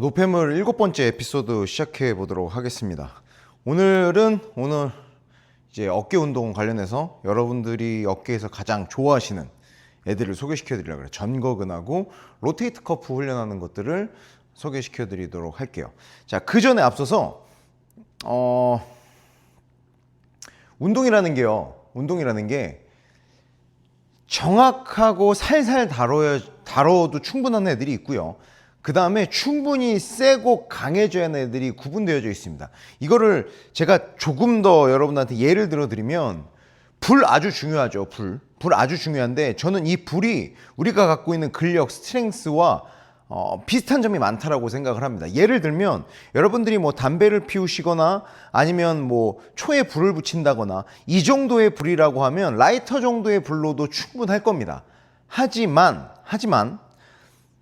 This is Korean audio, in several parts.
노폐물 7번째 에피소드 시작해 보도록 하겠습니다. 오늘 이제 어깨 운동 관련해서 여러분들이 어깨에서 가장 좋아하시는 애들을 소개시켜 드리려고 해요. 전거근하고 로테이트 커프 훈련하는 것들을 소개시켜 드리도록 할게요. 자, 그 전에 앞서서 운동이라는 게 정확하고 살살 다뤄도 충분한 애들이 있고요. 그 다음에 충분히 세고 강해져야 하는 애들이 구분되어져 있습니다. 이거를 제가 조금 더 여러분한테 예를 들어 드리면, 불 아주 중요하죠. 불 아주 중요한데, 저는 이 불이 우리가 갖고 있는 근력, 스트렝스와 비슷한 점이 많다라고 생각을 합니다. 예를 들면 여러분들이 뭐 담배를 피우시거나 아니면 뭐 초에 불을 붙인다거나 이 정도의 불이라고 하면 라이터 정도의 불로도 충분할 겁니다. 하지만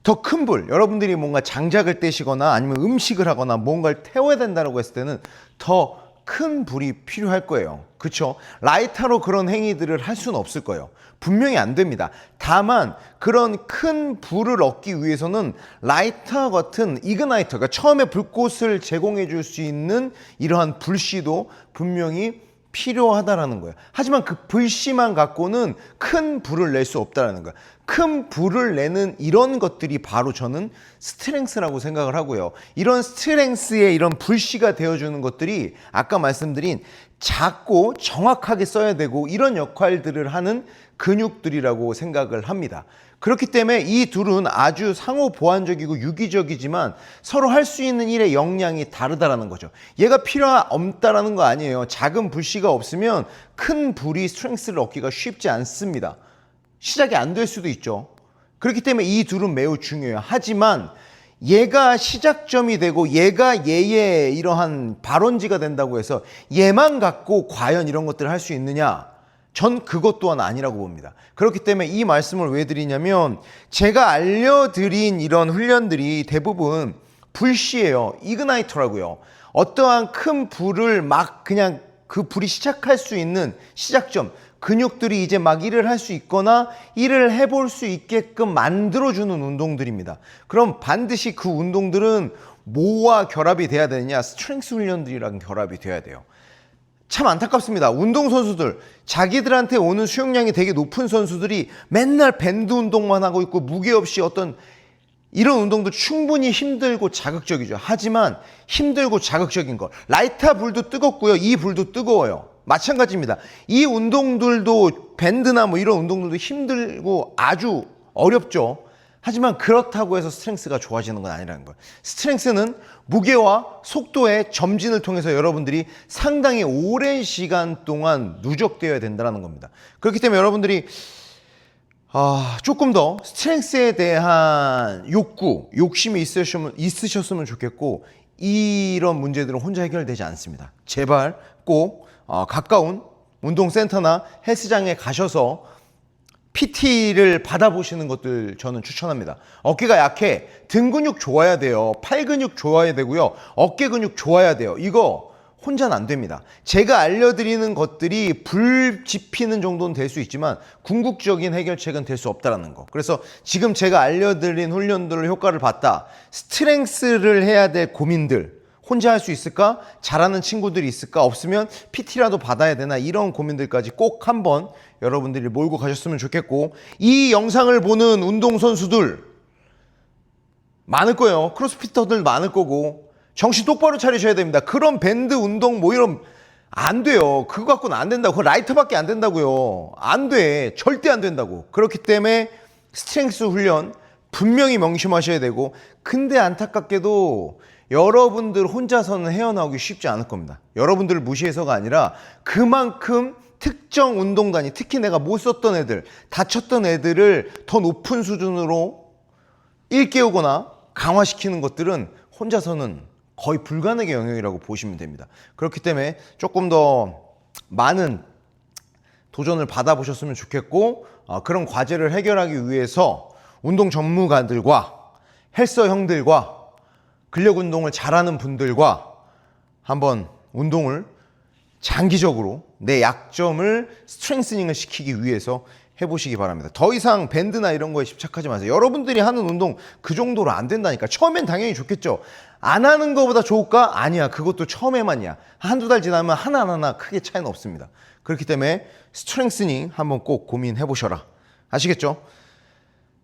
더 큰 불, 여러분들이 뭔가 장작을 떼시거나 아니면 음식을 하거나 뭔가를 태워야 된다고 했을 때는 더 큰 불이 필요할 거예요. 그렇죠? 라이터로 그런 행위들을 할 수는 없을 거예요. 분명히 안 됩니다. 다만 그런 큰 불을 얻기 위해서는 라이터 같은 이그나이터, 그러니까 처음에 불꽃을 제공해 줄 수 있는 이러한 불씨도 분명히 필요하다라는 거예요. 하지만 그 불씨만 갖고는 큰 불을 낼 수 없다라는 거예요. 큰 불을 내는 이런 것들이 바로 저는 스트렝스라고 생각을 하고요. 이런 스트렝스의 이런 불씨가 되어주는 것들이 아까 말씀드린 작고 정확하게 써야 되고 이런 역할들을 하는 근육들이라고 생각을 합니다. 그렇기 때문에 이 둘은 아주 상호 보완적이고 유기적이지만 서로 할 수 있는 일의 역량이 다르다라는 거죠. 얘가 필요 없다라는 거 아니에요. 작은 불씨가 없으면 큰 불이 스트렝스를 얻기가 쉽지 않습니다. 시작이 안 될 수도 있죠. 그렇기 때문에 이 둘은 매우 중요해요. 하지만 얘가 시작점이 되고 얘가 얘의 이러한 발원지가 된다고 해서 얘만 갖고 과연 이런 것들을 할 수 있느냐? 전 그것 또한 아니라고 봅니다. 그렇기 때문에 이 말씀을 왜 드리냐면, 제가 알려드린 이런 훈련들이 대부분 불씨예요. 이그나이터라고요. 어떠한 큰 불을 막 그냥 그 불이 시작할 수 있는 시작점, 근육들이 이제 막 일을 할 수 있거나 일을 해볼 수 있게끔 만들어주는 운동들입니다. 그럼 반드시 그 운동들은 뭐와 결합이 돼야 되느냐? 스트렝스 훈련들이랑 결합이 돼야 돼요. 참 안타깝습니다. 운동선수들, 자기들한테 오는 수용량이 되게 높은 선수들이 맨날 밴드 운동만 하고 있고 무게 없이 어떤 이런 운동도 충분히 힘들고 자극적이죠. 하지만 힘들고 자극적인 것, 라이터 불도 뜨겁고요, 이 불도 뜨거워요. 마찬가지입니다. 이 운동들도, 밴드나 뭐 이런 운동들도 힘들고 아주 어렵죠. 하지만 그렇다고 해서 스트렝스가 좋아지는 건 아니라는 거예요. 스트렝스는 무게와 속도의 점진을 통해서 여러분들이 상당히 오랜 시간 동안 누적되어야 된다는 겁니다. 그렇기 때문에 여러분들이 조금 더 스트렝스에 대한 욕심이 있으셨으면 좋겠고, 이런 문제들은 혼자 해결되지 않습니다. 제발 꼭 가까운 운동센터나 헬스장에 가셔서 PT를 받아보시는 것들 저는 추천합니다. 어깨가 약해, 등 근육 좋아야 돼요. 팔 근육 좋아야 되고요. 어깨 근육 좋아야 돼요. 이거 혼자는 안 됩니다. 제가 알려드리는 것들이 불 지피는 정도는 될 수 있지만 궁극적인 해결책은 될 수 없다는 거. 그래서 지금 제가 알려드린 훈련들을 효과를 봤다. 스트렝스를 해야 될 고민들, 혼자 할 수 있을까? 잘하는 친구들이 있을까? 없으면 PT라도 받아야 되나? 이런 고민들까지 꼭 한번 여러분들이 몰고 가셨으면 좋겠고, 이 영상을 보는 운동선수들 많을 거예요. 크로스피터들 많을 거고, 정신 똑바로 차리셔야 됩니다. 그런 밴드 운동 뭐 이런 안 돼요. 그거 갖고는 안 된다고. 그거 라이터밖에 안 된다고요. 안 돼. 절대 안 된다고. 그렇기 때문에 스트렝스 훈련 분명히 명심하셔야 되고, 근데 안타깝게도 여러분들 혼자서는 헤어나오기 쉽지 않을 겁니다. 여러분들을 무시해서가 아니라 그만큼 특정 운동단위, 특히 내가 못 썼던 애들, 다쳤던 애들을 더 높은 수준으로 일깨우거나 강화시키는 것들은 혼자서는 거의 불가능의 영역이라고 보시면 됩니다. 그렇기 때문에 조금 더 많은 도전을 받아보셨으면 좋겠고, 그런 과제를 해결하기 위해서 운동 전문가들과 헬서 형들과 근력 운동을 잘하는 분들과 한번 운동을 장기적으로 내 약점을 스트렝스닝을 시키기 위해서 해보시기 바랍니다. 더 이상 밴드나 이런 거에 집착하지 마세요. 여러분들이 하는 운동 그 정도로 안 된다니까. 처음엔 당연히 좋겠죠. 안 하는 것보다 좋을까? 아니야. 그것도 처음에만이야. 한두 달 지나면 하나하나 크게 차이는 없습니다. 그렇기 때문에 스트렝스닝 한번 꼭 고민해 보셔라. 아시겠죠?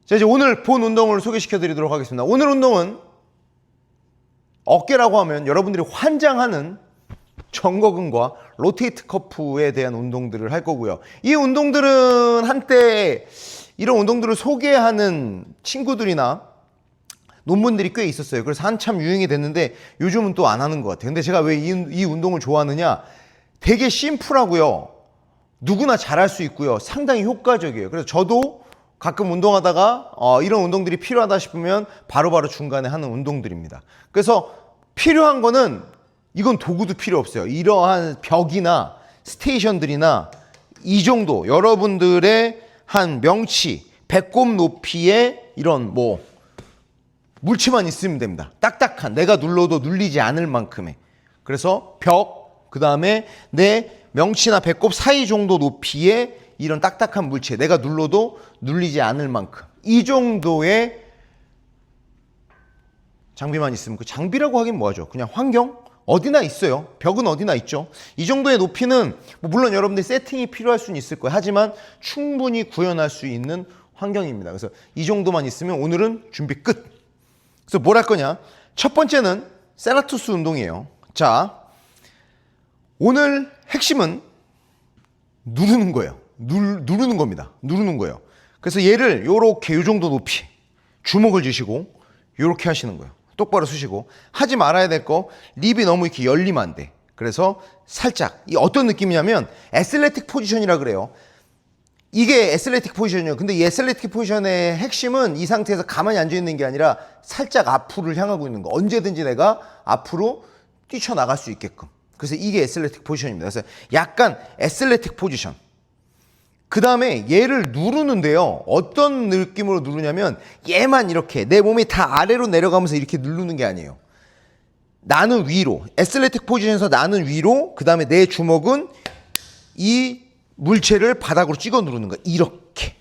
자, 이제 오늘 본 운동을 소개시켜 드리도록 하겠습니다. 오늘 운동은 어깨라고 하면 여러분들이 환장하는 정거근과 로테이트 커프에 대한 운동들을 할 거고요. 이 운동들은 한때 이런 운동들을 소개하는 친구들이나 논문들이 꽤 있었어요. 그래서 한참 유행이 됐는데 요즘은 또 안 하는 것 같아요. 근데 제가 왜 이 운동을 좋아하느냐? 되게 심플하고요. 누구나 잘할 수 있고요. 상당히 효과적이에요. 그래서 저도 가끔 운동하다가 이런 운동들이 필요하다 싶으면 바로바로 중간에 하는 운동들입니다. 그래서 필요한 거는 이건 도구도 필요 없어요. 이러한 벽이나 스테이션들이나 이 정도 여러분들의 한 명치, 배꼽 높이의 이런 물체만 있으면 됩니다. 딱딱한, 내가 눌러도 눌리지 않을 만큼의. 그래서 벽, 그 다음에 내 명치나 배꼽 사이 정도 높이의 이런 딱딱한 물체, 내가 눌러도 눌리지 않을 만큼. 이 정도의 장비만 있으면, 그 장비라고 하긴 뭐하죠. 그냥 환경? 어디나 있어요. 벽은 어디나 있죠. 이 정도의 높이는 물론 여러분들 세팅이 필요할 수는 있을 거예요. 하지만 충분히 구현할 수 있는 환경입니다. 그래서 이 정도만 있으면 오늘은 준비 끝. 그래서 뭘 할 거냐? 첫 번째는 셀라투스 운동이에요. 자, 오늘 핵심은 누르는 거예요. 누르는 겁니다. 누르는 거예요. 그래서 얘를 요렇게 요 정도 높이 주먹을 쥐시고 요렇게 하시는 거예요. 똑바로 쓰시고. 하지 말아야 될 거, 립이 너무 이렇게 열리면 안 돼. 그래서 살짝, 이 어떤 느낌이냐면 애슬레틱 포지션이라 그래요. 이게 애슬레틱 포지션이에요. 근데 이 애슬레틱 포지션의 핵심은 이 상태에서 가만히 앉아 있는 게 아니라 살짝 앞으로 향하고 있는 거. 언제든지 내가 앞으로 뛰쳐나갈 수 있게끔. 그래서 이게 애슬레틱 포지션입니다. 그래서 약간 애슬레틱 포지션. 그 다음에 얘를 누르는데요. 어떤 느낌으로 누르냐면 얘만 이렇게 내 몸이 다 아래로 내려가면서 이렇게 누르는 게 아니에요. 나는 위로. 애슬레틱 포지션에서 나는 위로. 그 다음에 내 주먹은 이 물체를 바닥으로 찍어 누르는 거야. 이렇게.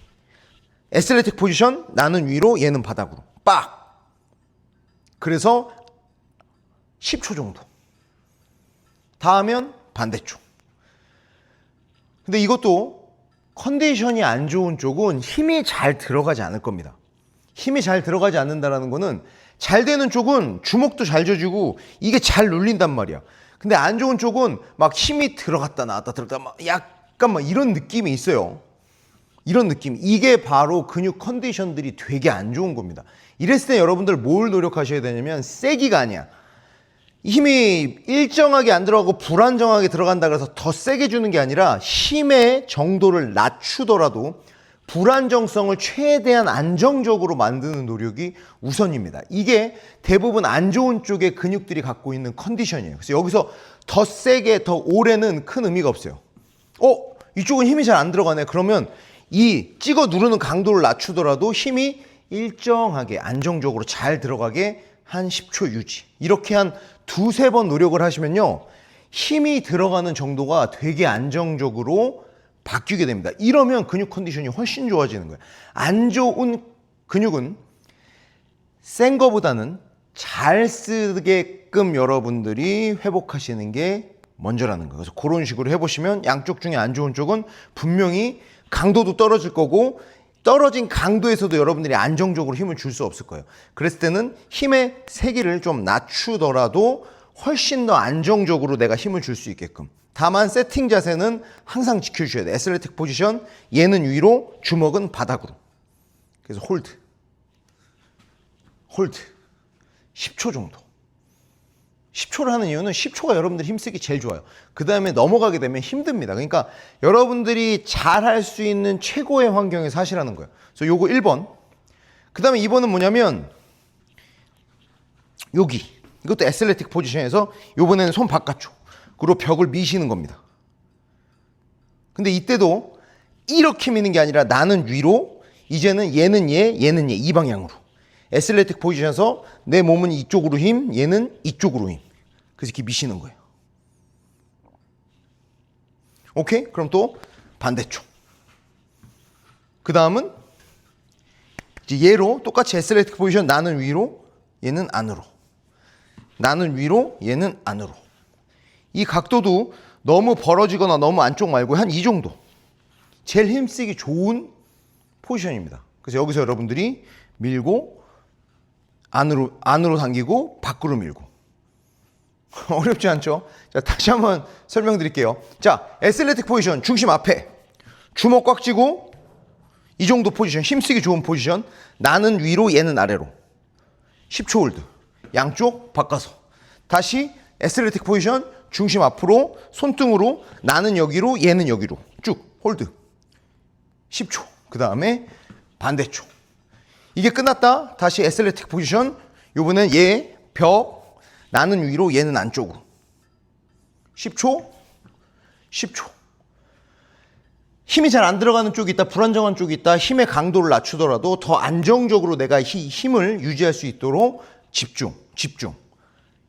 애슬레틱 포지션, 나는 위로, 얘는 바닥으로. 빡! 그래서 10초 정도. 다 하면 반대쪽. 근데 이것도 컨디션이 안 좋은 쪽은 힘이 잘 들어가지 않을 겁니다. 힘이 잘 들어가지 않는다는 거는 잘 되는 쪽은 주먹도 잘 져주고 이게 잘 눌린단 말이야. 근데 안 좋은 쪽은 막 힘이 들어갔다 나왔다 들어갔다 막 약간 막 이런 느낌이 있어요. 이런 느낌. 이게 바로 근육 컨디션들이 되게 안 좋은 겁니다. 이랬을 때 여러분들 뭘 노력하셔야 되냐면 세기가 아니야. 힘이 일정하게 안 들어가고 불안정하게 들어간다 그래서 더 세게 주는 게 아니라 힘의 정도를 낮추더라도 불안정성을 최대한 안정적으로 만드는 노력이 우선입니다. 이게 대부분 안 좋은 쪽의 근육들이 갖고 있는 컨디션이에요. 그래서 여기서 더 세게 더 오래는 큰 의미가 없어요. 이쪽은 힘이 잘 안 들어가네. 그러면 이 찍어 누르는 강도를 낮추더라도 힘이 일정하게 안정적으로 잘 들어가게 한 10초 유지. 이렇게 한 두세 번 노력을 하시면요. 힘이 들어가는 정도가 되게 안정적으로 바뀌게 됩니다. 이러면 근육 컨디션이 훨씬 좋아지는 거예요. 안 좋은 근육은 센 거보다는 잘 쓰게끔 여러분들이 회복하시는 게 먼저라는 거예요. 그래서 그런 식으로 해보시면 양쪽 중에 안 좋은 쪽은 분명히 강도도 떨어질 거고 떨어진 강도에서도 여러분들이 안정적으로 힘을 줄 수 없을 거예요. 그랬을 때는 힘의 세기를 좀 낮추더라도 훨씬 더 안정적으로 내가 힘을 줄 수 있게끔. 다만 세팅 자세는 항상 지켜주셔야 돼요. 애슬레틱 포지션, 얘는 위로, 주먹은 바닥으로. 그래서 홀드. 10초 정도. 10초를 하는 이유는 10초가 여러분들 힘쓰기 제일 좋아요. 그 다음에 넘어가게 되면 힘듭니다. 그러니까 여러분들이 잘 할 수 있는 최고의 환경에서 하시라는 거예요. 그래서 요거 1번. 그 다음에 2번은 뭐냐면 여기. 이것도 애슬레틱 포지션에서 요번에는 손 바깥쪽으로 벽을 미시는 겁니다. 근데 이때도 이렇게 미는 게 아니라 나는 위로, 이제는 얘는 얘는 얘, 이 방향으로. 애슬레틱 포지션에서 내 몸은 이쪽으로 힘, 얘는 이쪽으로 힘. 그래서 이렇게 미시는 거예요. 오케이? 그럼 또 반대쪽. 그 다음은 이제 얘로 똑같이 애슬레틱 포지션 나는 위로, 얘는 안으로. 나는 위로, 얘는 안으로. 이 각도도 너무 벌어지거나 너무 안쪽 말고 한 이 정도. 제일 힘쓰기 좋은 포지션입니다. 그래서 여기서 여러분들이 밀고 안으로 당기고 밖으로 밀고. 어렵지 않죠? 자, 다시 한번 설명드릴게요. 자, 애슬레틱 포지션 중심 앞에 주먹 꽉 쥐고 이 정도 포지션, 힘쓰기 좋은 포지션. 나는 위로, 얘는 아래로. 10초 홀드. 양쪽 바꿔서. 다시 애슬레틱 포지션 중심 앞으로 손등으로 나는 여기로, 얘는 여기로. 쭉 홀드. 10초. 그 다음에 반대쪽. 이게 끝났다. 다시 애슬레틱 포지션. 요번엔 얘 벽. 나는 위로, 얘는 안쪽으로. 10초. 10초. 힘이 잘 안 들어가는 쪽이 있다, 불안정한 쪽이 있다, 힘의 강도를 낮추더라도 더 안정적으로 내가 힘을 유지할 수 있도록 집중.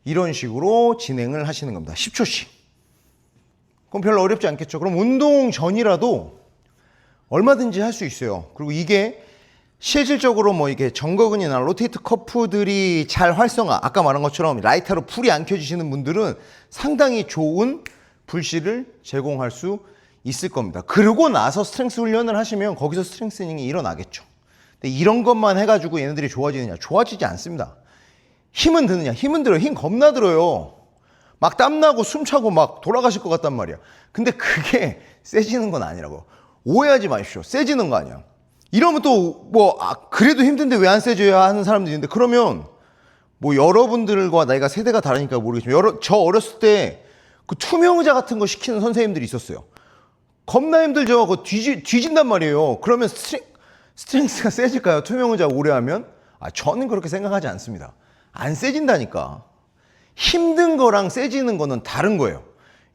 이런 식으로 진행을 하시는 겁니다. 10초씩. 그럼 별로 어렵지 않겠죠. 그럼 운동 전이라도 얼마든지 할 수 있어요. 그리고 이게 실질적으로 뭐 이게 정거근이나 로테이트 커프들이 잘 활성화, 아까 말한 것처럼 라이터로 풀이 안 켜지시는 분들은 상당히 좋은 불씨를 제공할 수 있을 겁니다. 그러고 나서 스트렝스 훈련을 하시면 거기서 스트렝스닝이 일어나겠죠. 근데 이런 것만 해가지고 얘네들이 좋아지느냐? 좋아지지 않습니다. 힘은 드느냐? 힘은 들어요. 힘 겁나 들어요. 막 땀나고 숨차고 막 돌아가실 것 같단 말이야. 근데 그게 세지는 건 아니라고. 오해하지 마십시오. 세지는 거 아니야. 이러면 또 뭐 그래도 힘든데 왜 안 세져야 하는 사람들이 있는데, 그러면 뭐 여러분들과 나이가 세대가 다르니까 모르겠지만 저 어렸을 때 그 투명 의자 같은 거 시키는 선생님들이 있었어요. 겁나 힘들죠. 그거 뒤진단 말이에요. 그러면 스트렝스가 세질까요? 투명 의자 오래 하면? 저는 그렇게 생각하지 않습니다. 안 세진다니까. 힘든 거랑 세지는 거는 다른 거예요.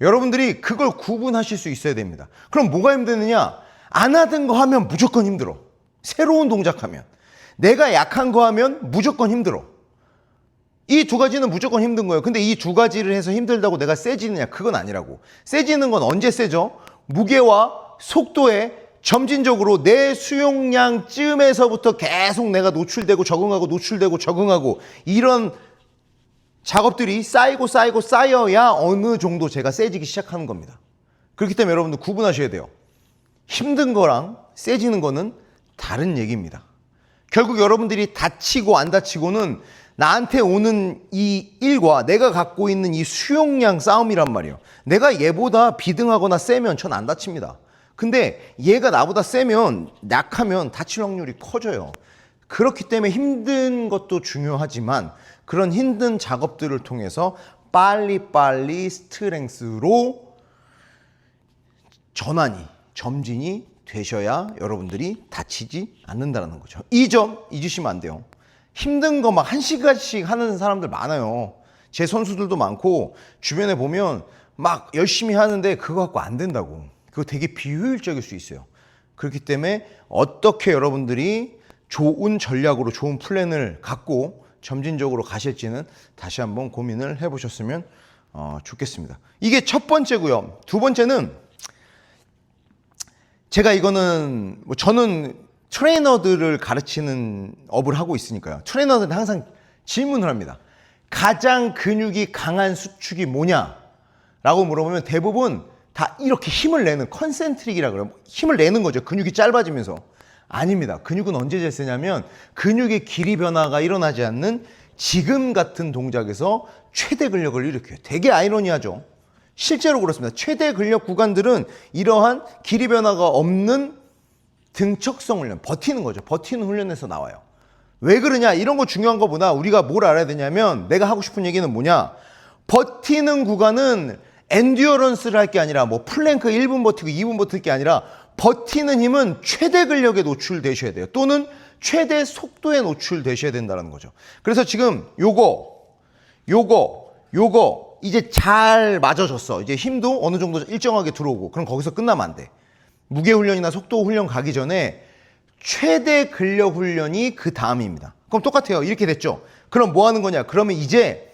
여러분들이 그걸 구분하실 수 있어야 됩니다. 그럼 뭐가 힘드느냐? 안 하던 거 하면 무조건 힘들어. 새로운 동작하면. 내가 약한 거 하면 무조건 힘들어. 이 두 가지는 무조건 힘든 거예요. 근데 이 두 가지를 해서 힘들다고 내가 세지느냐? 그건 아니라고. 세지는 건 언제 세죠? 무게와 속도에 점진적으로 내 수용량쯤에서부터 계속 내가 노출되고 적응하고 노출되고 적응하고 이런 작업들이 쌓여야 어느 정도 제가 세지기 시작하는 겁니다. 그렇기 때문에 여러분들 구분하셔야 돼요. 힘든 거랑 세지는 거는 다른 얘기입니다. 결국 여러분들이 다치고 안 다치고는 나한테 오는 이 일과 내가 갖고 있는 이 수용량 싸움이란 말이에요. 내가 얘보다 비등하거나 세면 전 안 다칩니다. 근데 얘가 나보다 세면, 약하면 다칠 확률이 커져요. 그렇기 때문에 힘든 것도 중요하지만 그런 힘든 작업들을 통해서 빨리빨리 스트렝스로 전환이, 점진이 되셔야 여러분들이 다치지 않는다는 거죠. 이 점 잊으시면 안 돼요. 힘든 거 막 1시간씩 하는 사람들 많아요. 제 선수들도 많고 주변에 보면 막 열심히 하는데 그거 갖고 안 된다고. 그거 되게 비효율적일 수 있어요. 그렇기 때문에 어떻게 여러분들이 좋은 전략으로 좋은 플랜을 갖고 점진적으로 가실지는 다시 한번 고민을 해보셨으면 좋겠습니다. 이게 첫 번째고요. 두 번째는 제가 이거는 저는 트레이너들을 가르치는 업을 하고 있으니까요. 트레이너들은 항상 질문을 합니다. 가장 근육이 강한 수축이 뭐냐? 라고 물어보면 대부분 다 이렇게 힘을 내는 컨센트릭이라 그래요. 힘을 내는 거죠. 근육이 짧아지면서. 아닙니다. 근육은 언제 제일 세냐면 근육의 길이 변화가 일어나지 않는 지금 같은 동작에서 최대 근력을 일으켜요. 되게 아이러니하죠. 실제로 그렇습니다. 최대 근력 구간들은 이러한 길이 변화가 없는 등척성 훈련, 버티는 거죠. 버티는 훈련에서 나와요. 왜 그러냐? 이런 거 중요한 거보다 우리가 뭘 알아야 되냐면, 내가 하고 싶은 얘기는 뭐냐? 버티는 구간은 엔듀어런스를 할 게 아니라 뭐 플랭크 1분 버티고 2분 버틸 게 아니라 버티는 힘은 최대 근력에 노출되셔야 돼요. 또는 최대 속도에 노출되셔야 된다는 거죠. 그래서 지금 요거 이제 잘 맞아졌어. 이제 힘도 어느 정도 일정하게 들어오고, 그럼 거기서 끝나면 안 돼. 무게 훈련이나 속도 훈련 가기 전에 최대 근력 훈련이 그 다음입니다. 그럼 똑같아요. 이렇게 됐죠. 그럼 뭐 하는 거냐? 그러면 이제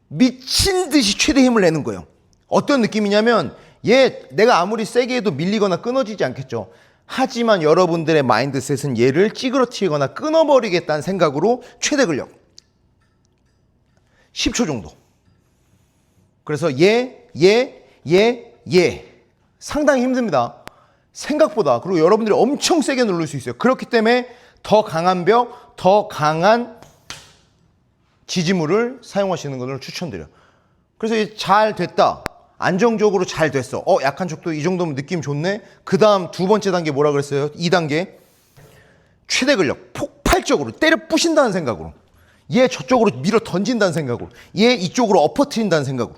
미친 듯이 최대 힘을 내는 거예요. 어떤 느낌이냐면, 내가 아무리 세게 해도 밀리거나 끊어지지 않겠죠. 하지만 여러분들의 마인드셋은 얘를 찌그러뜨리거나 끊어버리겠다는 생각으로 최대 근력 10초 정도. 그래서 상당히 힘듭니다. 생각보다. 그리고 여러분들이 엄청 세게 누를 수 있어요. 그렇기 때문에 더 강한 벽, 더 강한 지지물을 사용하시는 것을 추천드려요. 그래서 잘 됐다. 안정적으로 잘 됐어. 약한 척도 이 정도면 느낌 좋네. 그 다음 두 번째 단계 뭐라 그랬어요? 2단계. 최대 근력. 폭발적으로 때려 부신다는 생각으로. 얘 저쪽으로 밀어 던진다는 생각으로. 얘 이쪽으로 엎어트린다는 생각으로.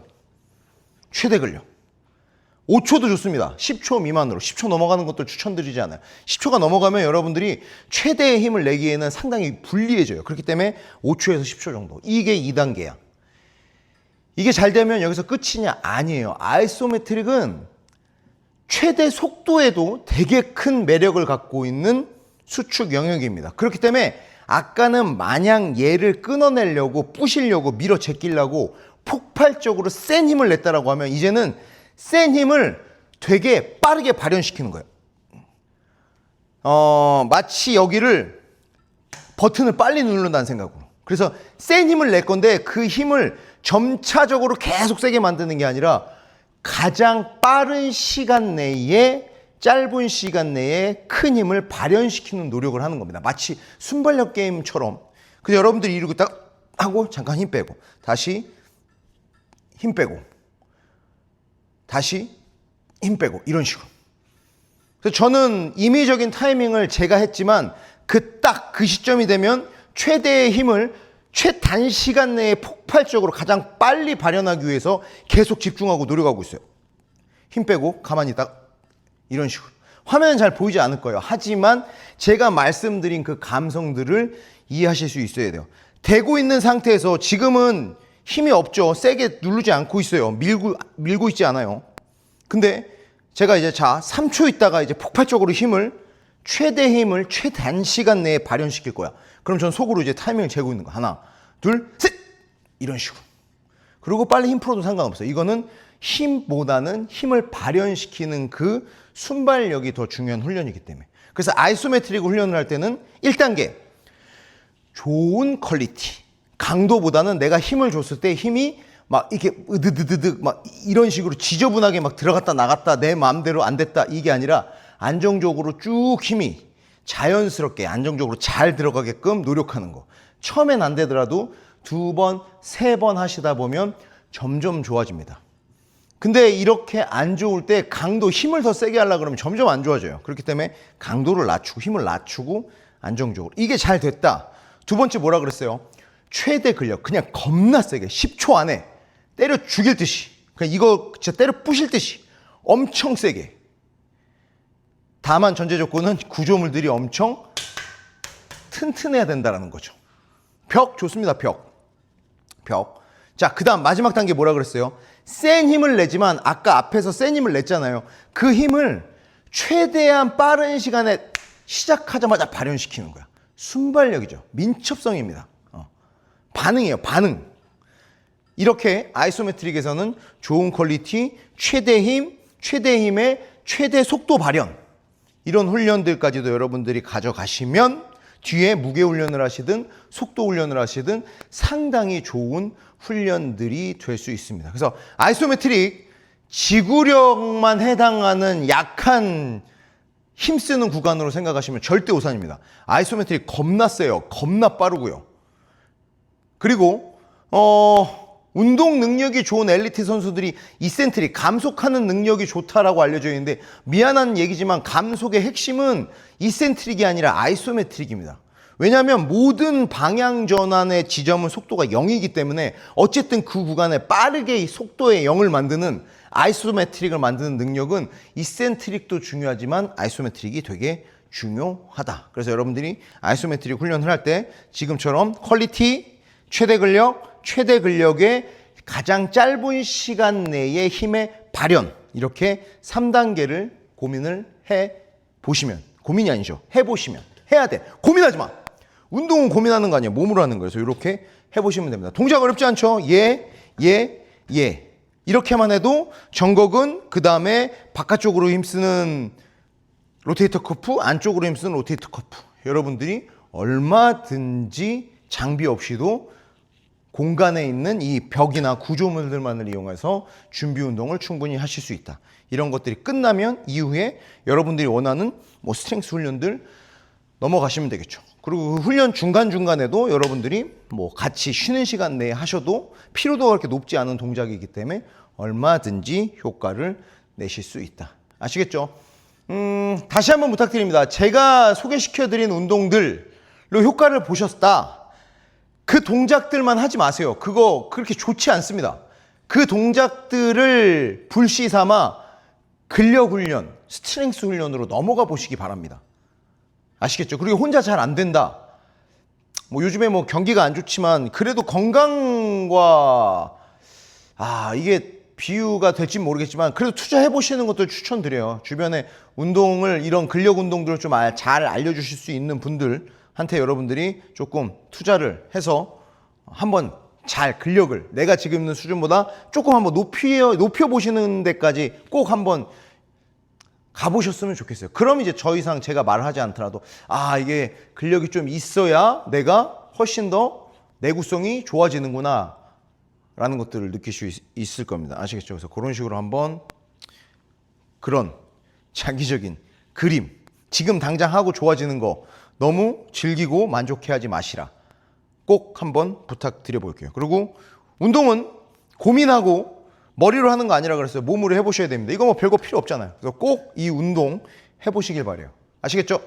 최대 근력. 5초도 좋습니다. 10초 미만으로. 10초 넘어가는 것도 추천드리지 않아요. 10초가 넘어가면 여러분들이 최대의 힘을 내기에는 상당히 불리해져요. 그렇기 때문에 5초에서 10초 정도. 이게 2단계야. 이게 잘 되면 여기서 끝이냐? 아니에요. 아이소메트릭은 최대 속도에도 되게 큰 매력을 갖고 있는 수축 영역입니다. 그렇기 때문에 아까는 마냥 얘를 끊어내려고 부시려고 밀어 제끼려고 폭발적으로 센 힘을 냈다라고 하면 이제는 센 힘을 되게 빠르게 발현시키는 거예요. 마치 여기를 버튼을 빨리 누른다는 생각으로. 그래서 센 힘을 낼 건데 그 힘을 점차적으로 계속 세게 만드는 게 아니라 가장 빠른 시간 내에 짧은 시간 내에 큰 힘을 발현시키는 노력을 하는 겁니다. 마치 순발력 게임처럼. 그래서 여러분들이 이러고 딱 하고 잠깐 힘 빼고 다시 힘 빼고 다시 힘 빼고 이런 식으로. 그래서 저는 임의적인 타이밍을 제가 했지만 딱 그 시점이 되면 최대의 힘을 최단시간 내에 폭발적으로 가장 빨리 발현하기 위해서 계속 집중하고 노력하고 있어요. 힘 빼고 가만히 딱 이런 식으로. 화면은 잘 보이지 않을 거예요. 하지만 제가 말씀드린 그 감성들을 이해하실 수 있어야 돼요. 대고 있는 상태에서 지금은 힘이 없죠. 세게 누르지 않고 있어요. 밀고 있지 않아요. 근데 제가 이제 3초 있다가 이제 폭발적으로 최대 힘을 최단시간 내에 발현시킬 거야. 그럼 전 속으로 이제 타이밍을 재고 있는 거. 하나, 둘, 셋! 이런 식으로. 그리고 빨리 힘 풀어도 상관없어요. 이거는 힘보다는 힘을 발현시키는 그 순발력이 더 중요한 훈련이기 때문에. 그래서 아이소메트릭 훈련을 할 때는 1단계. 좋은 퀄리티. 강도보다는 내가 힘을 줬을 때 힘이 막 이렇게 으드드드득 막 이런 식으로 지저분하게 막 들어갔다 나갔다 내 마음대로 안 됐다 이게 아니라 안정적으로 쭉 힘이 자연스럽게 안정적으로 잘 들어가게끔 노력하는 거. 처음엔 안 되더라도 2번, 3번 하시다 보면 점점 좋아집니다. 근데 이렇게 안 좋을 때 강도, 힘을 더 세게 하려고 그러면 점점 안 좋아져요. 그렇기 때문에 강도를 낮추고 힘을 낮추고 안정적으로. 이게 잘 됐다. 두 번째 뭐라 그랬어요? 최대 근력. 그냥 겁나 세게 10초 안에 때려 죽일 듯이. 그냥 이거 진짜 때려 부실 듯이 엄청 세게. 다만 전제 조건은 구조물들이 엄청 튼튼해야 된다는 거죠. 벽 좋습니다. 벽. 자, 그 다음 마지막 단계 뭐라 그랬어요? 센 힘을 내지만 아까 앞에서 센 힘을 냈잖아요. 그 힘을 최대한 빠른 시간에 시작하자마자 발현시키는 거야. 순발력이죠. 민첩성입니다. 반응이에요. 반응. 이렇게 아이소메트릭에서는 좋은 퀄리티, 최대 힘, 최대 힘의 최대 속도 발현 이런 훈련들까지도 여러분들이 가져가시면 뒤에 무게 훈련을 하시든 속도 훈련을 하시든 상당히 좋은 훈련들이 될 수 있습니다. 그래서 아이소메트릭 지구력만 해당하는 약한 힘쓰는 구간으로 생각하시면 절대 오산입니다. 아이소메트릭 겁나 세요. 겁나 빠르고요. 그리고 운동 능력이 좋은 엘리트 선수들이 이센트릭 감속하는 능력이 좋다라고 알려져 있는데 미안한 얘기지만 감속의 핵심은 이센트릭이 아니라 아이소메트릭입니다. 왜냐하면 모든 방향 전환의 지점은 속도가 0이기 때문에 어쨌든 그 구간에 빠르게 속도의 0을 만드는 아이소메트릭을 만드는 능력은 이센트릭도 중요하지만 아이소메트릭이 되게 중요하다. 그래서 여러분들이 아이소메트릭 훈련을 할 때 지금처럼 퀄리티, 최대 근력의 가장 짧은 시간 내의 힘의 발현 이렇게 3단계를 고민을 해보시면 고민이 아니죠. 해보시면 해야 돼. 고민하지 마. 운동은 고민하는 거 아니에요. 몸으로 하는 거예요. 그래서 이렇게 해보시면 됩니다. 동작 어렵지 않죠? 이렇게만 해도 정곡은 그 다음에 바깥쪽으로 힘쓰는 로테이터 커프, 안쪽으로 힘쓰는 로테이터 커프. 여러분들이 얼마든지 장비 없이도 공간에 있는 이 벽이나 구조물들만을 이용해서 준비 운동을 충분히 하실 수 있다. 이런 것들이 끝나면 이후에 여러분들이 원하는 뭐 스트렝스 훈련들 넘어가시면 되겠죠. 그리고 그 훈련 중간중간에도 여러분들이 뭐 같이 쉬는 시간 내에 하셔도 피로도가 그렇게 높지 않은 동작이기 때문에 얼마든지 효과를 내실 수 있다. 아시겠죠? 다시 한번 부탁드립니다. 제가 소개시켜드린 운동들로 효과를 보셨다. 그 동작들만 하지 마세요. 그거 그렇게 좋지 않습니다. 그 동작들을 불시 삼아 근력 훈련, 스트렝스 훈련으로 넘어가 보시기 바랍니다. 아시겠죠? 그리고 혼자 잘 안 된다. 뭐 요즘에 뭐 경기가 안 좋지만 그래도 건강과 이게 비유가 될지 모르겠지만 그래도 투자해 보시는 것도 추천드려요. 주변에 운동을 이런 근력 운동들을 좀 잘 알려주실 수 있는 분들한테 여러분들이 조금 투자를 해서 한번 잘 근력을 내가 지금 있는 수준보다 조금 한번 높여 보시는 데까지 꼭 한번 가보셨으면 좋겠어요. 그럼 이제 더 이상 제가 말을 하지 않더라도 이게 근력이 좀 있어야 내가 훨씬 더 내구성이 좋아지는구나 라는 것들을 느낄 수 있을 겁니다. 아시겠죠? 그래서 그런 식으로 한번 그런 장기적인 그림, 지금 당장 하고 좋아지는 거 너무 즐기고 만족해하지 마시라. 꼭 한번 부탁드려 볼게요. 그리고 운동은 고민하고 머리로 하는 거 아니라 그랬어요. 몸으로 해보셔야 됩니다. 이거 뭐 별거 필요 없잖아요. 그래서 꼭 이 운동 해보시길 바래요. 아시겠죠?